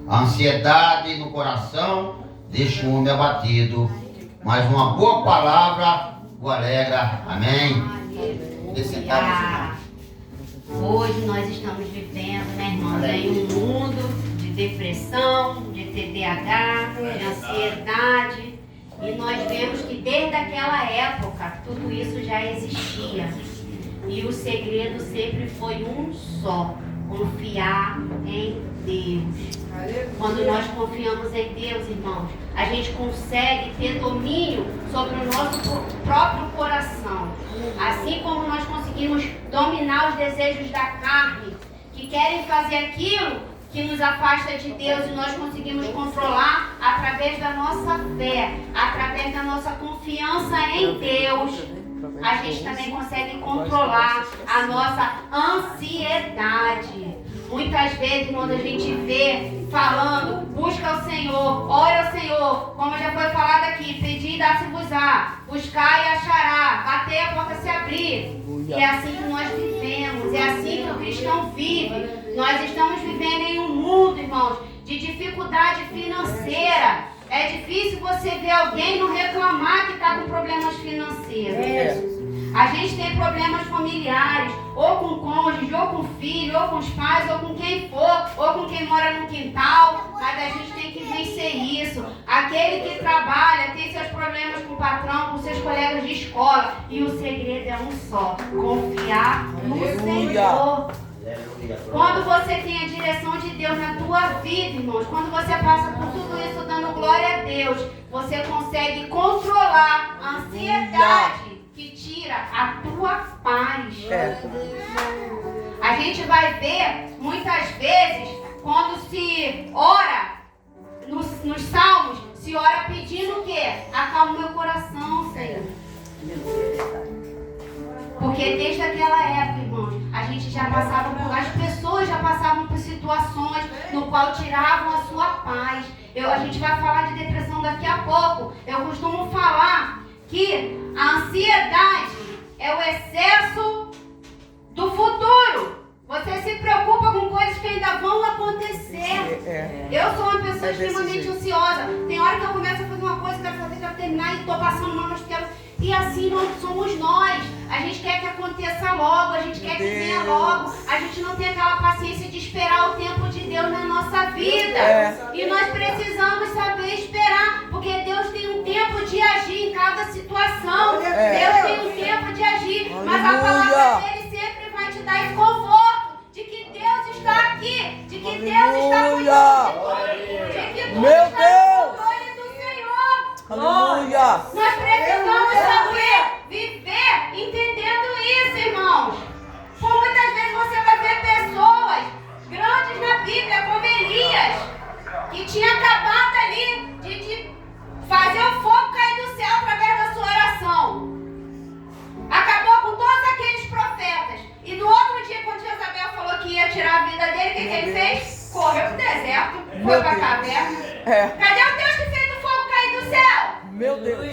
A ansiedade no coração deixa o homem abatido, mas uma boa palavra o alegra. Amém. Hoje nós estamos vivendo, né, irmãos, em um mundo de depressão, de TDAH, de ansiedade. E nós vemos que desde aquela época tudo isso já existia. E o segredo sempre foi um só: confiar em Deus. Quando nós confiamos em Deus, irmãos, a gente consegue ter domínio sobre o nosso próprio coração. Assim como nós conseguimos dominar os desejos da carne, que querem fazer aquilo que nos afasta de Deus, e nós conseguimos controlar através da nossa fé, através da nossa confiança em Deus. A gente também consegue controlar a nossa ansiedade. Muitas vezes, quando a gente vê falando, busca o Senhor, ora ao Senhor, como já foi falado aqui, pedir e dar-se-vos-á, buscar e achará, bater a porta se abrir. E é assim que nós vivemos, é assim que o cristão vive. Nós estamos vivendo em um mundo, irmãos, de dificuldade financeira. É difícil você ver alguém não reclamar que está com problemas financeiros. A gente tem problemas familiares, ou com o cônjuge, ou com o filho, ou com os pais, ou com quem for, ou com quem mora no quintal, mas a gente tem que vencer isso. Aquele que trabalha tem seus problemas com o patrão, com seus colegas de escola, e o segredo é um só: confiar no Senhor. Quando você tem a direção de Deus na tua vida, irmãos, quando você passa por tudo isso dando glória a Deus, você consegue controlar a ansiedade que tira a tua paz. A gente vai ver muitas vezes quando se ora nos salmos, se ora pedindo o quê? Acalma o meu coração, Senhor. Porque desde aquela época, irmãos, a gente já passava por, as pessoas já passavam por situações no qual tiravam a sua paz. A gente vai falar de depressão daqui a pouco. Eu costumo falar que a ansiedade é o excesso do futuro. Você se preocupa com coisas que ainda vão acontecer. Eu sou uma pessoa extremamente ansiosa. Tem hora que eu começo a fazer uma coisa, quero fazer, quero terminar e estou passando mal, mas quero... E assim somos nós. A gente quer que aconteça logo, a gente quer que venha logo. A gente não tem aquela paciência de esperar o tempo de Deus na nossa vida. E nós precisamos saber esperar, porque Deus tem um tempo de agir em cada situação. Deus tem um tempo de agir, mas a palavra dele sempre vai te dar esse conforto de que Deus está aqui, de que Deus está cuidando de que tudo está no controle do Senhor. Aleluia! Nós precisamos saber viver entendendo isso, irmãos. Por muitas vezes você vai ver pessoas grandes na Bíblia, como Elias, que tinha acabado ali de fazer o fogo cair do céu através da sua oração. Acabou com todos aqueles profetas. E no outro dia, quando Jezabel falou que ia tirar a vida dele, o que ele fez? Correu pro deserto, foi pra caverna. Cadê o Deus que fez o fogo cair do céu? Meu Deus!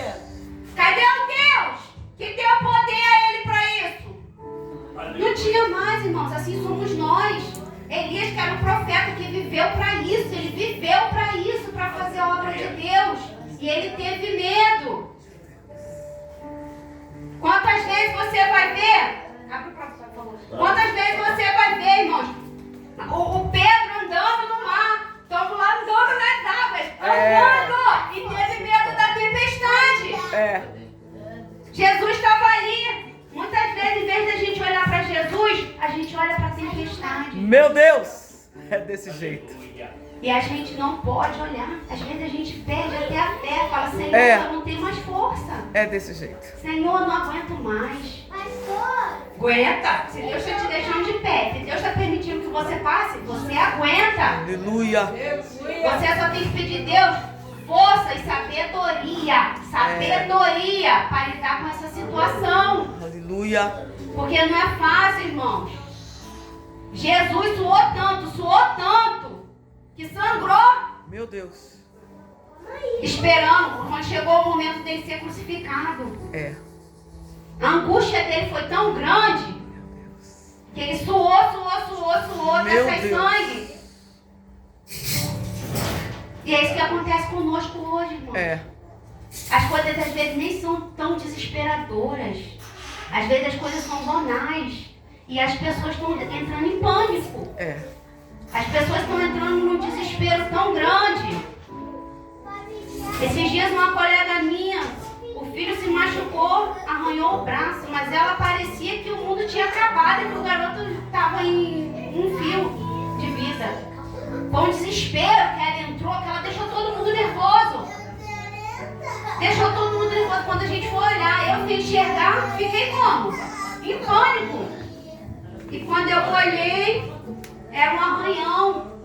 Cadê o Deus que deu poder a ele para isso? Não tinha mais, irmãos. Assim somos nós. Elias, que era um profeta que viveu para isso. Ele viveu para isso, para fazer a obra de Deus. E ele teve medo. Quantas vezes você vai ver? Abre o próximo, por favor. Quantas vezes você vai ver, irmãos, o Pedro andando no mar. Estamos lá andando nas águas. Andando. E teve medo da tempestade. Jesus estava ali. Muitas vezes, em vez de a gente olhar para Jesus, a gente olha para a tempestade. Meu Deus! É desse jeito. E a gente não pode olhar. Às vezes a gente perde até a fé. Fala, Senhor, eu não tenho mais força. É desse jeito. Senhor, não aguento mais. Aguenta. Se Deus está te deixando de pé, se Deus está permitindo que você passe, você aguenta. Aleluia. Você só tem que pedir Deus força e sabedoria. Sabedoria para lidar com essa situação. Aleluia. Porque não é fácil, irmãos. Jesus suou tanto, que sangrou. Meu Deus. Esperando, quando chegou o momento dele ser crucificado. A angústia dele foi tão grande que ele suou até sair sangue. E é isso que acontece conosco hoje, irmão. É. As coisas às vezes nem são tão desesperadoras. Às vezes as coisas são banais. E as pessoas estão entrando em pânico. É. As pessoas estão entrando num desespero tão grande. Esses dias uma colega minha, o filho se machucou, arranhou o braço, mas ela parecia que o mundo tinha acabado e que o garoto estava em um fio de vida. Com o desespero que ela entrou, que ela deixou todo mundo nervoso. Deixou todo mundo nervoso. Quando a gente for olhar, eu fui enxergar, fiquei como? Em pânico. E quando eu olhei, era um arranhão.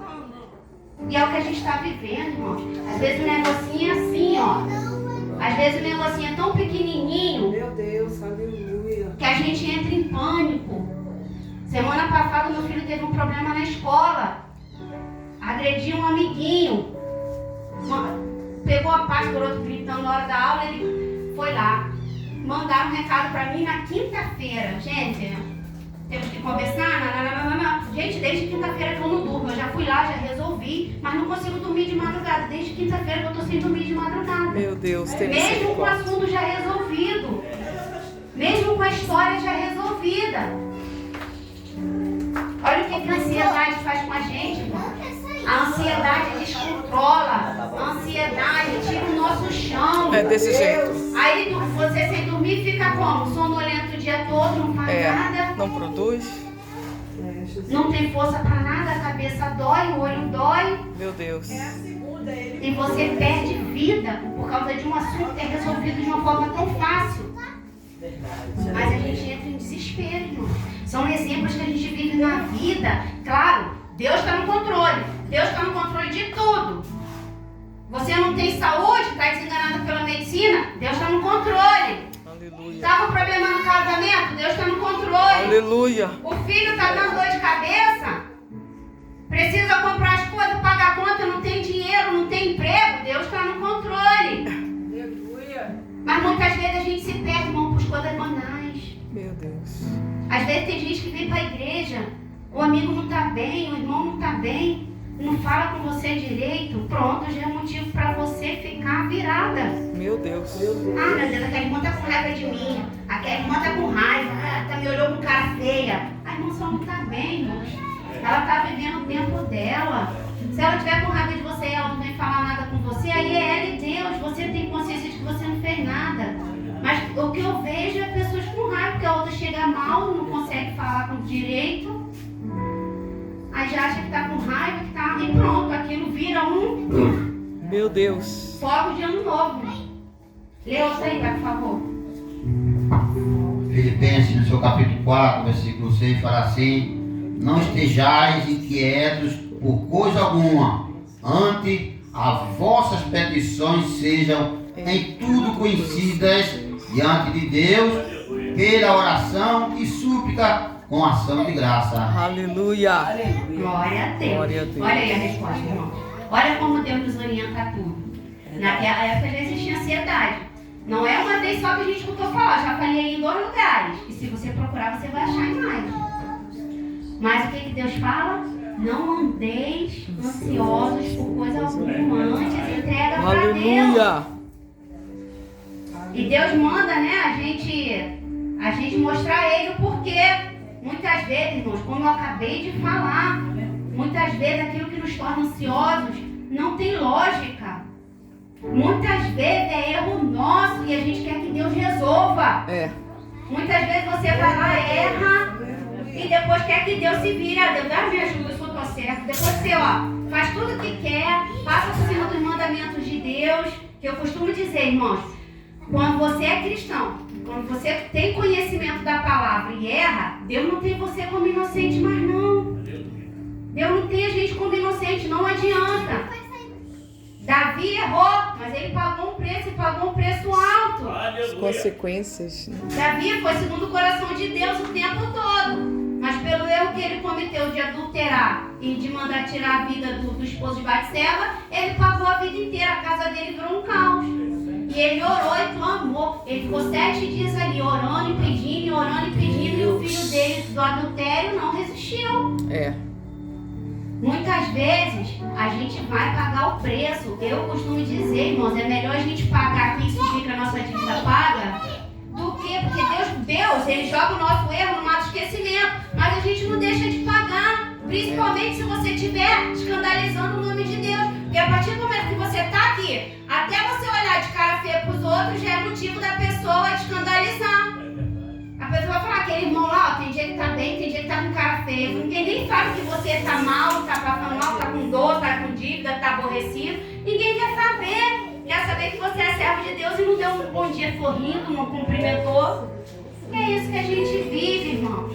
E é o que a gente está vivendo, irmãos. Às vezes o negocinho é assim, ó. Às vezes o negocinho é tão pequenininho. Meu Deus, aleluia. Que a gente entra em pânico. Semana passada meu filho teve um problema na escola. Agrediu um amiguinho. Pegou a paz por outro gritando na hora da aula, ele foi lá. Mandaram um recado pra mim na quinta-feira. Gente, temos que conversar? Não. Gente, desde quinta-feira que eu não durmo. Eu já fui lá, já resolvi, mas não consigo dormir de madrugada. Desde quinta-feira que eu tô sem dormir de madrugada. Meu Deus, tem Mesmo com o misericórdia. assunto já resolvido. Mesmo com a história já resolvida. Olha o que a ansiedade faz com a gente, irmão. A ansiedade descontrola. A ansiedade tira o nosso chão. É desse jeito. Aí você sem dormir fica como? Sonolento o dia todo, não faz É. nada. Não produz. Não tem força pra nada, a cabeça dói, o olho dói. Meu Deus. E você perde vida por causa de um assunto que é resolvido de uma forma tão fácil. Mas a gente entra em desespero, irmão. São exemplos que a gente vive na vida. Claro, Deus está no controle. Deus está no controle de tudo. Você não tem saúde, está desenganado pela medicina, Deus está no controle. Aleluia. Está com problema no casamento, Deus está no controle. Aleluia. O filho está dando dor de cabeça, precisa comprar as coisas, pagar a conta, não tem dinheiro, não tem emprego, Deus está no controle. Aleluia. Mas muitas vezes a gente se perde, irmão, por coisas banais. Meu Deus. Às vezes tem gente que vem para a igreja, o amigo não está bem, o irmão não está bem, não fala com você direito, pronto, já é motivo para você ficar virada. Meu Deus. Ah, meu Deus, aquela irmã está com raiva de mim, aquela irmã está com raiva, me olhou com cara feia. A irmã só não está bem, irmãos. Ela está vivendo o tempo dela. Se ela estiver com raiva de você e ela não vem falar nada com você, aí é ela e Deus, você tem consciência de que você não fez nada. Mas o que eu vejo é pessoas com raiva, porque a outra chega mal, não consegue falar com direito. Aí já acha que tá com raiva, que tá... E pronto, aquilo vira um Meu Deus. fogo de ano novo. Lê outra aí, por favor. Filipenses, no seu capítulo 4, versículo 6, fala assim: não estejais inquietos por coisa alguma, antes as vossas petições sejam em tudo conhecidas diante de Deus, pela oração e súplica com ação de graça. Aleluia. Glória a Deus. Glória a Deus. Olha aí a resposta, irmão. Olha como Deus nos orienta a tudo. Naquela época já existia ansiedade. Não é uma vez só que a gente escutou falar, já falei aí em 2 lugares. E se você procurar, você vai achar em mais. Mas o que Deus fala? Não andeis ansiosos por coisa alguma, antes entrega para Deus. Aleluia. E Deus manda, né, a gente mostrar a Ele o porquê. Muitas vezes, irmãos, como eu acabei de falar, muitas vezes aquilo que nos torna ansiosos não tem lógica. Muitas vezes é erro nosso e a gente quer que Deus resolva. É. Muitas vezes você vai lá, erra e depois quer que Deus se vire. Ah, Deus, me ajuda, eu só tô certo. Depois você, faz tudo o que quer, passa por cima dos mandamentos de Deus, que eu costumo dizer, irmãos, quando você é cristão, quando você tem conhecimento da palavra e erra, Deus não tem você como inocente mais não. Deus não tem a gente como inocente, não adianta. Davi errou, mas ele pagou um preço e pagou um preço alto. As consequências. Né? Davi foi segundo o coração de Deus o tempo todo. Mas pelo erro que ele cometeu de adulterar e de mandar tirar a vida do esposo de Batseba, ele pagou a vida inteira, a casa dele virou um caos. E ele orou e clamou. Ele ficou 7 dias ali orando e pedindo, e o filho dele do adultério não resistiu. É. Muitas vezes a gente vai pagar o preço. Eu costumo dizer, irmãos, é melhor a gente pagar aqui e subir que a nossa dívida paga do que, porque Deus, ele joga o nosso erro no mato esquecimento, mas a gente não deixa de pagar, principalmente se você estiver escandalizando o nome de Deus. Porque a partir do momento que você está aqui, até você olhar de cara feia para os outros, já é motivo da pessoa escandalizar. A pessoa vai falar, aquele irmão lá, ó, tem dia que tá bem, tem dia que tá com cara feia. Ninguém nem sabe que você tá mal, tá passando mal, tá com dor, tá com dívida, tá aborrecido. Ninguém quer saber. Quer saber que você é servo de Deus e não deu um bom dia sorrindo, não cumprimentou. É isso que a gente vive, irmãos.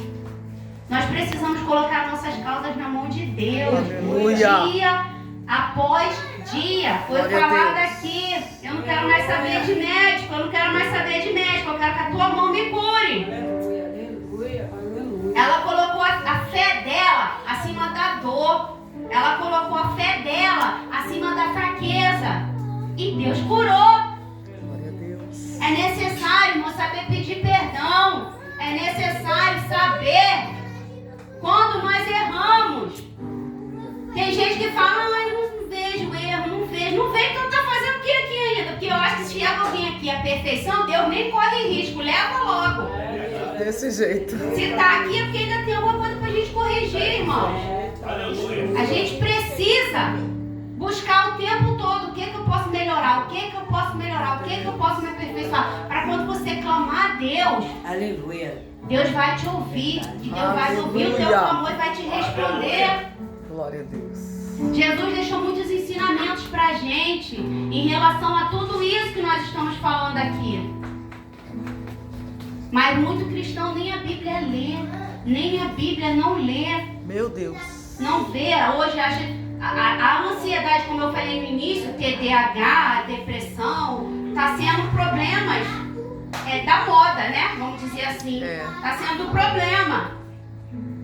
Nós precisamos colocar nossas causas na mão de Deus. Aleluia. Dia após dia. Foi Glória a falado Deus. aqui. Eu não quero mais saber de médico, eu não quero mais saber de médico. Eu quero que a tua mão me cure. Aleluia, aleluia, aleluia. Ela colocou a fé dela acima da dor. Ela colocou a fé dela acima da fraqueza. E Deus curou. Glória a Deus. É necessário, irmão, saber pedir perdão. É necessário saber quando nós erramos. Tem gente que fala, eu não vejo erro, não vejo. Não vejo, então tá fazendo o que aqui ainda? Porque eu acho que se chega alguém aqui a perfeição, Deus nem corre risco, leva logo. Desse jeito. Se tá aqui é porque ainda tem alguma coisa pra gente corrigir, irmãos. A gente precisa buscar o tempo todo o que eu posso melhorar, o que eu posso melhorar, o que eu posso me aperfeiçoar. Para quando você clamar a Deus, Aleluia. Deus vai te ouvir. E Deus vai ouvir o teu Aleluia. clamor e vai te responder. Glória a Deus. Jesus deixou muitos ensinamentos pra gente em relação a tudo isso que nós estamos falando aqui. Mas muito cristão nem a Bíblia lê, nem a Bíblia não lê, Meu Deus. não vê. Hoje a ansiedade, como eu falei no início, TDAH, a depressão, está sendo problemas da moda, né? Vamos dizer assim. Está sendo problema.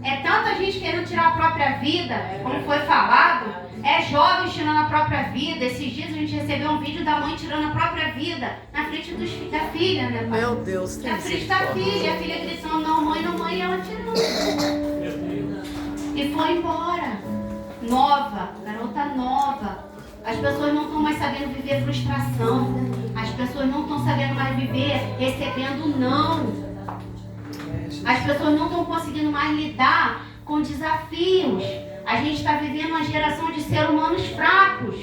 É tanta gente querendo tirar a própria vida, como foi falado. É jovens tirando a própria vida. Esses dias a gente recebeu um vídeo da mãe tirando a própria vida na frente da filha, né, pai? Meu Deus. Na frente da filha, a filha gritando, não mãe, e ela tirando. E foi embora. Nova, garota nova. As pessoas não estão mais sabendo viver frustração. As pessoas não estão sabendo mais viver recebendo não. As pessoas não estão conseguindo mais lidar com desafios. A gente está vivendo uma geração de seres humanos fracos.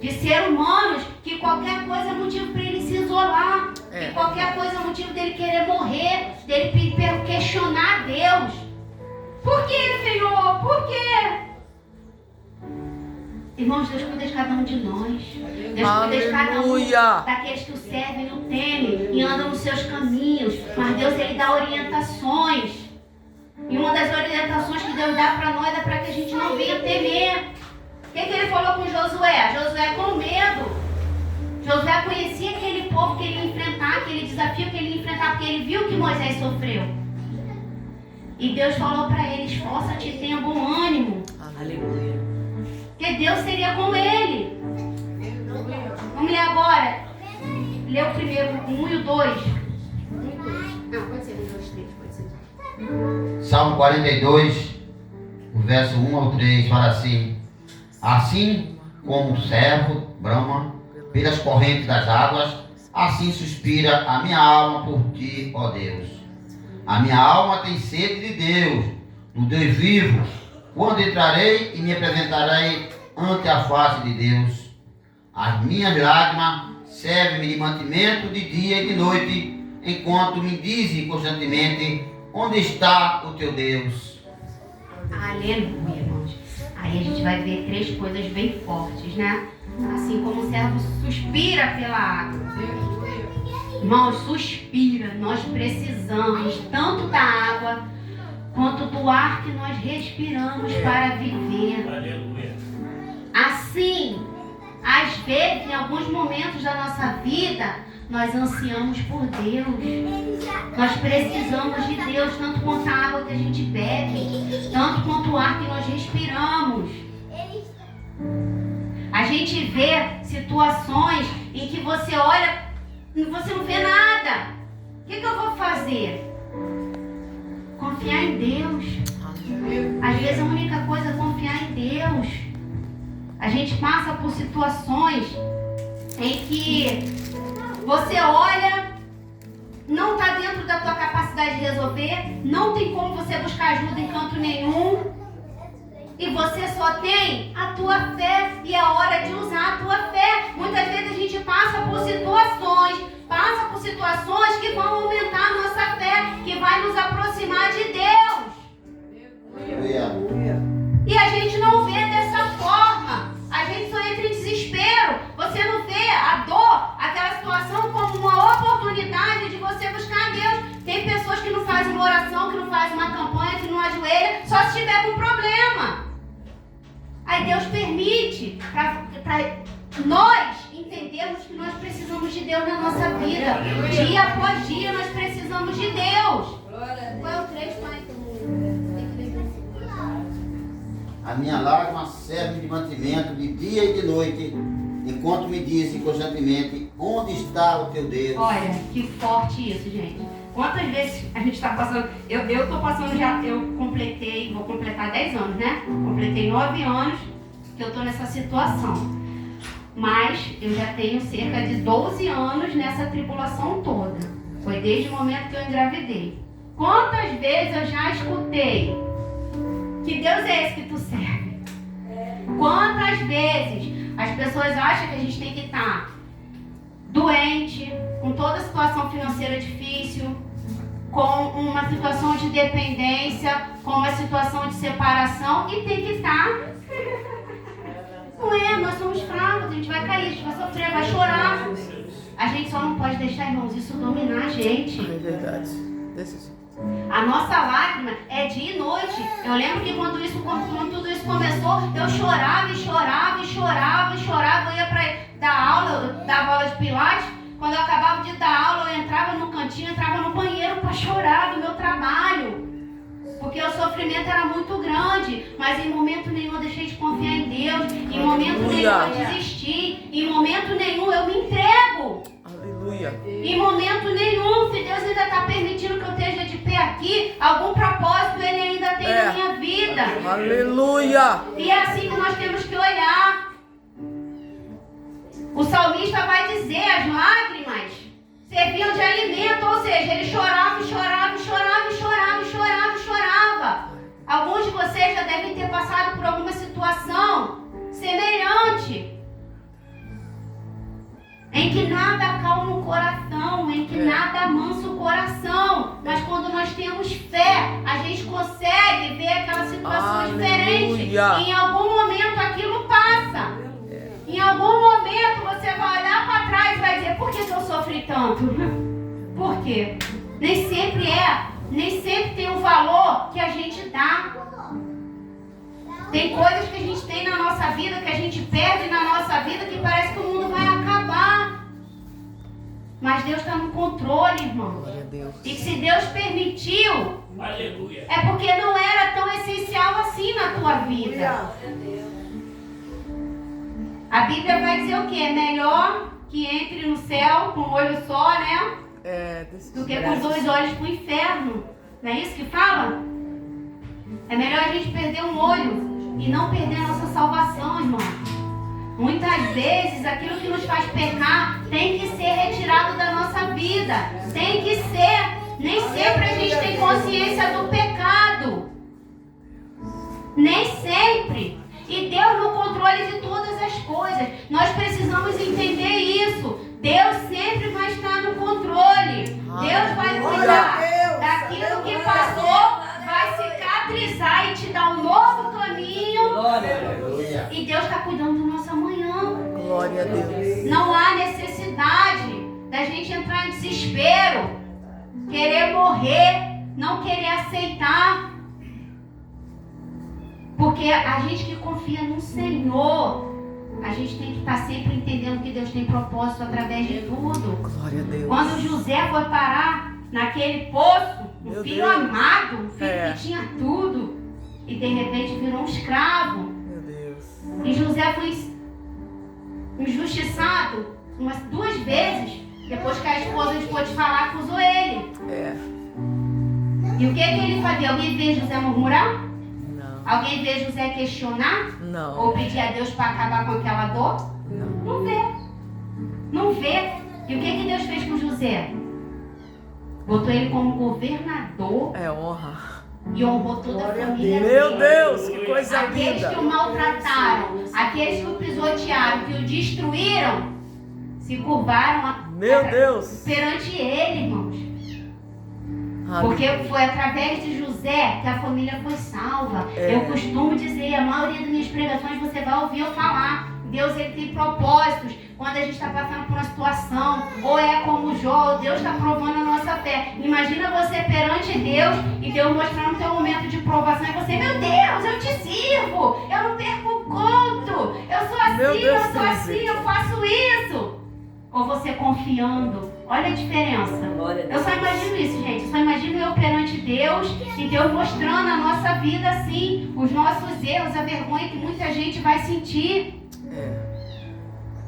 De seres humanos que qualquer coisa é motivo para ele se isolar. Que qualquer coisa é motivo dele querer morrer. Dele questionar Deus. Por que, Senhor? Por quê? Irmãos, Deus cuida de cada um de nós. Deus cuida de cada um daqueles que o servem e o temem e andam nos seus caminhos. Mas Deus, ele dá orientações. E uma das orientações que Deus dá para nós é para que a gente não venha temer. O que ele falou com Josué? Josué com medo. Josué conhecia aquele povo que ele ia enfrentar, aquele desafio que ele ia enfrentar, porque ele viu que Moisés sofreu. E Deus falou para ele, esforça-te e tenha bom ânimo. Aleluia. Porque Deus seria com ele. Vamos ler agora. Lê o primeiro, o 1 e o 2. Não, pode ser o 2, 3, pode ser. Salmo 42, o verso 1 ao 3, fala assim: assim como o servo brama pelas correntes das águas, assim suspira a minha alma por ti, ó Deus. A minha alma tem sede de Deus, do Deus vivo. Quando entrarei e me apresentarei ante a face de Deus. As minhas lágrimas servem-me de mantimento de dia e de noite, enquanto me dizem constantemente: onde está o teu Deus? Aleluia, irmãos. Aí a gente vai ver 3 coisas bem fortes, né? Assim como o servo suspira pela água. Irmãos, suspira. Nós precisamos tanto da água quanto do ar que nós respiramos para viver. Aleluia. Assim, às vezes, em alguns momentos da nossa vida, nós ansiamos por Deus. Nós precisamos de Deus, tanto quanto a água que a gente bebe, tanto quanto o ar que nós respiramos. A gente vê situações em que você olha e você não vê nada. O que eu vou fazer? Confiar em Deus. Às vezes a única coisa é confiar em Deus. A gente passa por situações em que você olha, não está dentro da tua capacidade de resolver, não tem como você buscar ajuda em canto nenhum, e você só tem a tua fé, e é hora de usar a tua fé. Muitas vezes a gente passa por situações que vão aumentar a nossa fé, que vai nos aproximar de Deus. E a gente não vê dessa forma. A gente só entra em desespero. Você não vê a dor, aquela situação, como uma oportunidade de você buscar a Deus. Tem pessoas que não fazem uma oração, que não fazem uma campanha, que não ajoelham, só se tiver com problema. Aí Deus permite para nós entendermos que nós precisamos de Deus na nossa vida. Dia após dia nós precisamos de Deus. Qual é o 3, pai? A minha lágrima serve de mantimento de dia e de noite, enquanto me dizem constantemente: onde está o teu Deus? Olha, que forte isso, gente. Quantas vezes a gente está passando... Eu estou passando já... vou completar 10 anos, né? Completei 9 anos que eu estou nessa situação. Mas eu já tenho cerca de 12 anos nessa tribulação toda. Foi desde o momento que eu engravidei. Quantas vezes eu já escutei: que Deus é esse que tu serve? Quantas vezes as pessoas acham que a gente tem que estar doente, com toda a situação financeira difícil, com uma situação de dependência, com uma situação de separação, e tem que estar. Não é, nós somos fracos, a gente vai cair, a gente vai sofrer, vai chorar. A gente só não pode deixar, irmãos, isso dominar a gente. É verdade. Desse jeito. A nossa lágrima é dia e noite. Eu lembro que quando tudo isso começou, eu chorava e chorava e chorava e chorava. Eu ia para dar aula, eu dava aula de pilates. Quando eu acabava de dar aula, eu entrava no cantinho, entrava no banheiro para chorar do meu trabalho. Porque o sofrimento era muito grande. Mas em momento nenhum eu deixei de confiar em Deus. Em momento nenhum eu desisti. Em momento nenhum eu me entrego. Aleluia. Em momento nenhum, se Deus ainda está permitindo que eu esteja de pé aqui, algum propósito Ele ainda tem na minha vida. Aleluia. E é assim que nós temos que olhar. O salmista vai dizer: as lágrimas serviam de alimento, ou seja, ele chorava, chorava, chorava, chorava, chorava, chorava. Alguns de vocês já devem ter passado por alguma situação semelhante, em que nada acalma o coração, em que nada amansa o coração. Mas quando nós temos fé, a gente consegue ver aquela situação diferente. E em algum momento aquilo passa. Em algum momento você vai olhar para trás e vai dizer: por que eu sofri tanto? Por quê? Nem sempre tem o valor que a gente dá. Tem coisas que a gente tem na nossa vida, que a gente perde na nossa vida, que parece que o mundo vai acabar. Mas Deus está no controle, irmão. E que se Deus permitiu, aleluia, é porque não era tão essencial assim na tua vida. A Bíblia vai dizer o quê? É melhor que entre no céu com um olho só, né? Do que com 2 olhos para o inferno. Não é isso que fala? É melhor a gente perder um olho e não perder a nossa salvação, irmão. Muitas vezes aquilo que nos faz pecar tem que ser retirado da nossa vida. Tem que ser. Nem sempre a gente tem consciência do pecado. Nem sempre. E Deus no controle de todas as coisas. Nós precisamos entender isso. Deus sempre vai estar no controle. Deus vai cuidar daquilo que passou, vai cicatrizar e te dar um novo caminho. E Deus está cuidando do nosso amanhã. Glória a Deus. Não há necessidade da gente entrar em desespero, querer morrer, não querer aceitar. Porque a gente que confia no Senhor, a gente tem que estar sempre entendendo que Deus tem propósito através de tudo. Glória a Deus. Quando José foi parar naquele poço, um filho amado, um filho que tinha tudo, e de repente virou um escravo. Meu Deus. E José foi injustiçado umas 2 vezes, depois que a esposa de Potifar acusou ele. E o que ele fazia? Alguém vê José murmurar? Alguém vê José questionar? Não. Ou pedir a Deus para acabar com aquela dor? Não vê. Não vê. E o que Deus fez com José? Botou ele como governador É honra. e honrou toda a família Meu dele. Deus, que coisa Aqueles linda. que o maltrataram, aqueles que o pisotearam, que o destruíram, se curvaram Meu Deus. perante ele, irmãos. Aleluia. Porque foi através de José que a família foi salva. É. Eu costumo dizer, a maioria das minhas pregações você vai ouvir eu falar. Deus, ele tem propósitos. Quando a gente está passando por uma situação, ou é como Jó, Deus está provando a nossa fé. Imagina você perante Deus e Deus mostrando o teu momento de provação e você, meu Deus, eu te sirvo, eu não perco o conto, eu sou assim, Meu Deus, eu sou assim, Deus. eu faço isso. Ou você confiando. Olha a diferença. Eu só imagino isso, gente. Eu só imagino eu perante Deus e Deus mostrando a nossa vida assim, os nossos erros, a vergonha que muita gente vai sentir.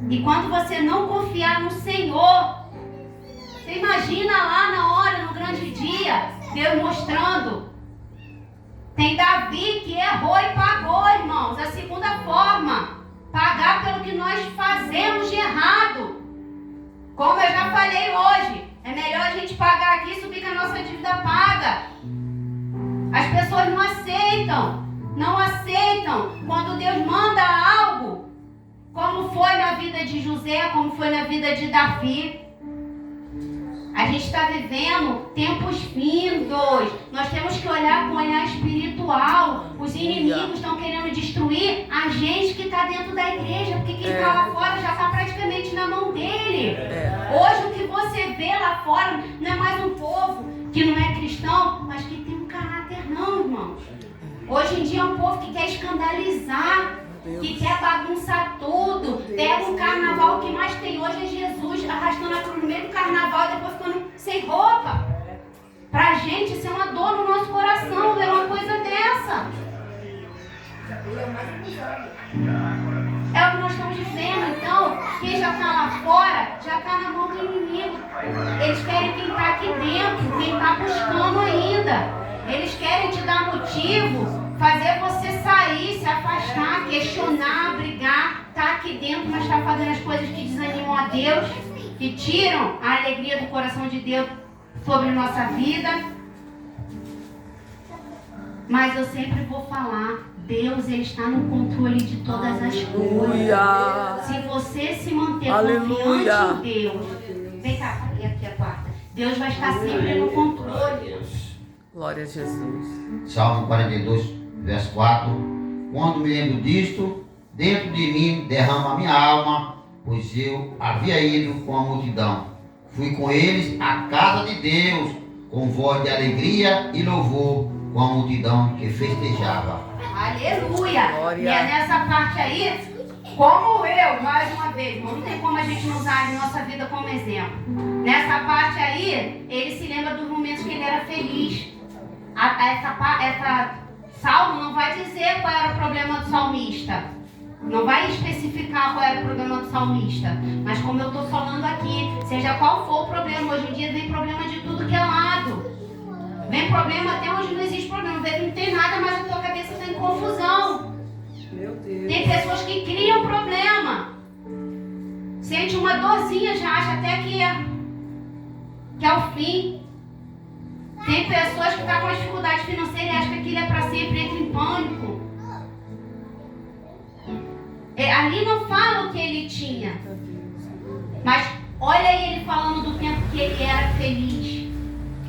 E quando você não confiar no Senhor, você imagina lá na hora, no grande dia, Deus mostrando. Tem Davi que errou e pagou, irmãos. A segunda forma, pagar pelo que nós fazemos de errado. Como eu já falei hoje, é melhor a gente pagar aqui e subir com a nossa dívida paga. As pessoas não aceitam. Não aceitam quando Deus manda algo. Como foi na vida de José, como foi na vida de Davi. A gente está vivendo tempos findos. Nós temos que olhar com um olhar espiritual. Os inimigos estão querendo destruir a gente que está dentro da igreja. Porque quem está lá fora já está praticamente na mão dele. Hoje o que você vê lá fora não é mais um povo que não é cristão, mas que tem um caráter não, irmãos. Hoje em dia é um povo que quer escandalizar. Que quer bagunçar tudo. Pega um carnaval, o que mais tem hoje é Jesus arrastando a cruz no meio do carnaval e depois ficando sem roupa. Pra gente isso é uma dor no nosso coração ver uma coisa dessa. É o que nós estamos vivendo. Então, quem já está lá fora já está na mão do inimigo. Eles querem quem está aqui dentro, quem está buscando ainda. Eles querem te dar motivo, fazer você sair, se afastar, questionar, brigar, tá aqui dentro, mas está fazendo as coisas que desanimam a Deus, que tiram a alegria do coração de Deus sobre nossa vida. Mas eu sempre vou falar, Deus, ele está no controle de todas as coisas. Se você se manter confiante em Deus, vem cá, aqui a quarta. Deus vai estar sempre no controle. Glória a Jesus. Salmo 42, verso 4. Quando me lembro disto, dentro de mim derrama a minha alma, pois eu havia ido com a multidão. Fui com eles à casa de Deus, com voz de alegria e louvor, com a multidão que festejava. Aleluia! Glória. E é nessa parte aí, como eu, mais uma vez, não tem como a gente não usar a nossa vida como exemplo. Nessa parte aí, ele se lembra dos momentos que ele era feliz. Essa salmo não vai dizer qual era o problema do salmista. Não vai especificar qual era o problema do salmista. Mas como eu estou falando aqui, seja qual for o problema, hoje em dia vem problema de tudo que é lado. Vem problema até onde não existe problema. Vê que não tem nada, mas a tua cabeça está em confusão. Meu Deus. Tem pessoas que criam problema. Sente uma dorzinha, já acha até que é o fim. Tem pessoas que estão com dificuldade financeira e acham que aquilo é para sempre, entra em pânico. Ali não fala o que ele tinha. Mas olha ele falando do tempo que ele era feliz.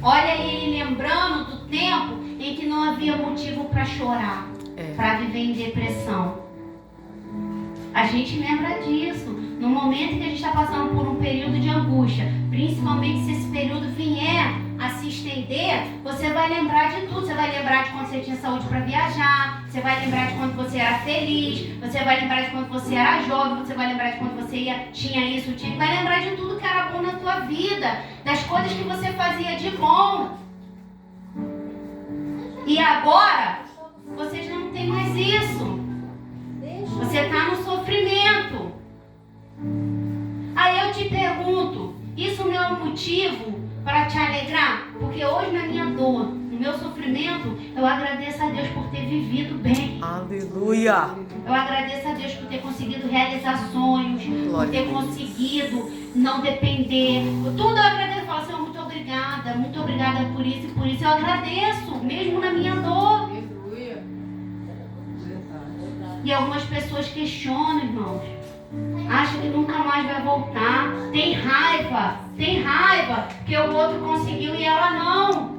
Olha ele lembrando do tempo em que não havia motivo para chorar, para viver em depressão. A gente lembra disso. No momento que a gente está passando por um período de angústia, principalmente se esse período vier a se estender, você vai lembrar de tudo. Você vai lembrar de quando você tinha saúde para viajar, você vai lembrar de quando você era feliz, você vai lembrar de quando você era jovem, você vai lembrar de quando você tinha isso, vai lembrar de tudo que era bom na tua vida, das coisas que você fazia de bom. E agora, você já não tem mais isso. Você está no sofrimento. Aí eu te pergunto, isso não é um motivo para te alegrar? Porque hoje na minha dor, no meu sofrimento, eu agradeço a Deus por ter vivido bem. Aleluia. Eu agradeço a Deus por ter conseguido realizar sonhos, por ter conseguido não depender. Tudo eu agradeço. Eu falo, Senhor, muito obrigada por isso e por isso. Eu agradeço, mesmo na minha dor. E algumas pessoas questionam, irmãos. Acham que nunca mais vai voltar. Tem raiva que o outro conseguiu e ela não.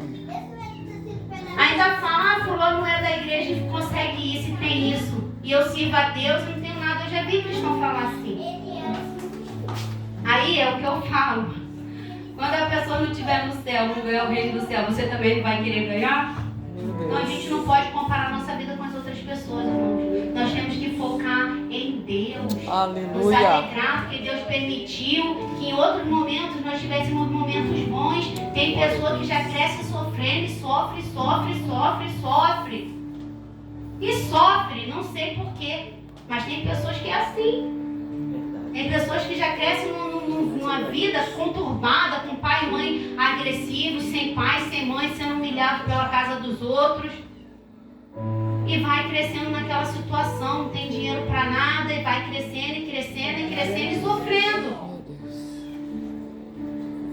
Ainda fala, fulano não é da igreja e consegue isso e tem isso. E eu sirvo a Deus e não tenho nada. Eu já vi cristão falar assim. Aí é o que eu falo. Quando a pessoa não estiver no céu, não ganhar o reino do céu, você também não vai querer ganhar? Então a gente não pode comparar a nossa vida com as outras pessoas, irmãos. Nós temos que focar em Deus. Aleluia. Nos alegrar, porque Deus permitiu que em outros momentos nós tivéssemos momentos bons. Tem pessoa que já cresce sofrendo e sofre. E sofre, não sei porquê. Mas tem pessoas que é assim. Tem pessoas que já crescem numa vida conturbada, com pai e mãe agressivos, sem pai, sem mãe, sendo humilhado pela casa dos outros. E vai crescendo naquela situação, não tem dinheiro para nada, e vai crescendo e sofrendo.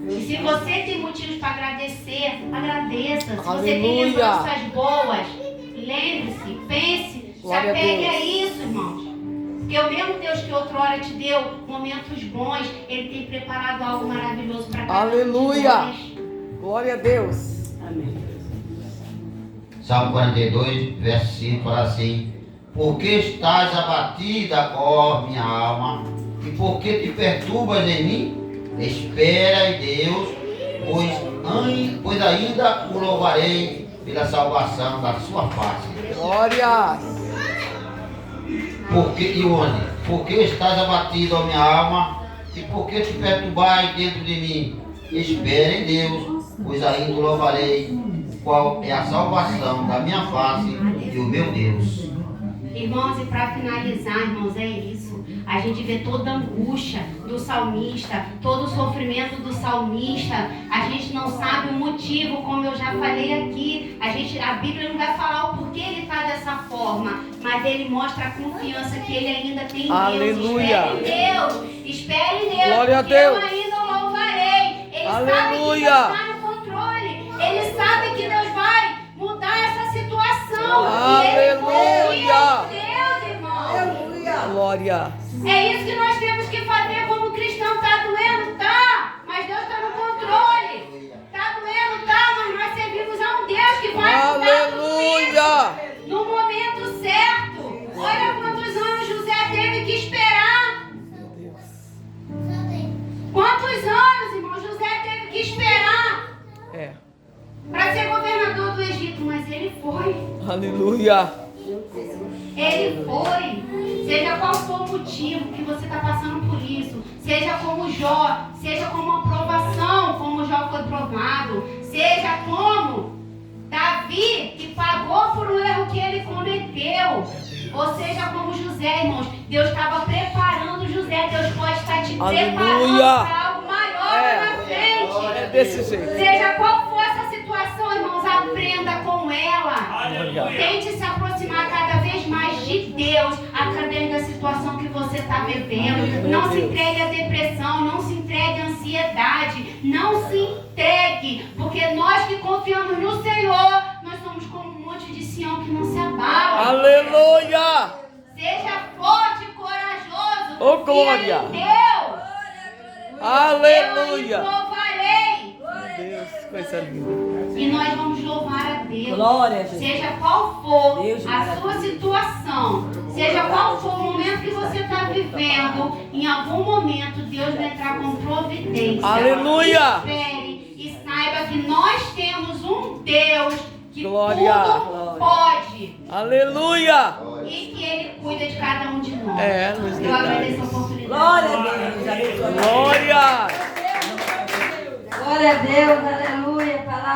E se você tem motivos para agradecer, agradeça. Se você tem lembranças boas, lembre-se, pense, se apegue a isso, irmãos. Porque o mesmo Deus que outrora te deu momentos bons, Ele tem preparado algo maravilhoso para cada um de nós. Glória a Deus. Amém. Salmo 42, verso 5, fala assim: por que estás abatida, ó minha alma? E por que te perturbas em mim? Espera em Deus, pois ainda o louvarei pela salvação da sua face. Glória. Por que estás abatido, ó minha alma? E por que te perturbais dentro de mim? Espera em Deus, pois ainda o louvarei, qual é a salvação da minha face e o meu Deus. Irmãos, e para finalizar, irmãos, é isso. A gente vê toda a angústia do salmista, todo o sofrimento do salmista. A gente não sabe o motivo, como eu já falei aqui. A Bíblia não vai falar o porquê ele está dessa forma, mas ele mostra a confiança que ele ainda tem em Deus. Aleluia. Espere em Deus. Glória a Deus. Eu ainda o louvarei. Ele Aleluia. sabe que Deus está no controle. Ele sabe que Deus vai mudar essa situação. Aleluia. E ele confia em Deus, irmão. Glória. É isso que nós temos que fazer como cristão. Está doendo? Tá. Mas Deus está no controle. Está doendo? Tá. Mas nós servimos a um Deus que vai mudar tudo isso no momento certo. Olha quantos anos José teve que esperar. Quantos anos, irmão, José teve que esperar para ser governador do Egito. Mas ele foi. Aleluia. Ele foi. Seja qual for o motivo que você está passando por isso, seja como Jó, seja como a provação, como Jó foi provado, seja como Davi, que pagou por um erro que ele cometeu, ou seja como José, irmãos. Deus estava preparando José. Deus pode estar te preparando para algo maior na frente. É desse jeito. Seja qual for essa situação, irmãos, aprenda com ela. Tente se aproximar cada vez mais de Deus através da situação que você está vivendo. Não se entregue à depressão, não se entregue à ansiedade, não se entregue, porque nós que confiamos no Senhor, nós somos como um monte de Sião que não se abala. Aleluia. Seja forte e corajoso. Oh, glória. Confia em Deus. Aleluia. Eu louvarei. Deus, coisa linda. E nós vamos louvar a Deus. Glória a Deus. Seja qual for Deus, a sua situação, seja qual for o momento que você está vivendo, em algum momento Deus vai entrar com providência. Aleluia. Espere e saiba que nós temos um Deus que Glória. tudo pode. Aleluia. E que Ele cuida de cada um de nós. Nos Eu agradeço a detalhes. oportunidade. Glória a Deus. Abençoe. Glória. Glória a Deus. Aleluia.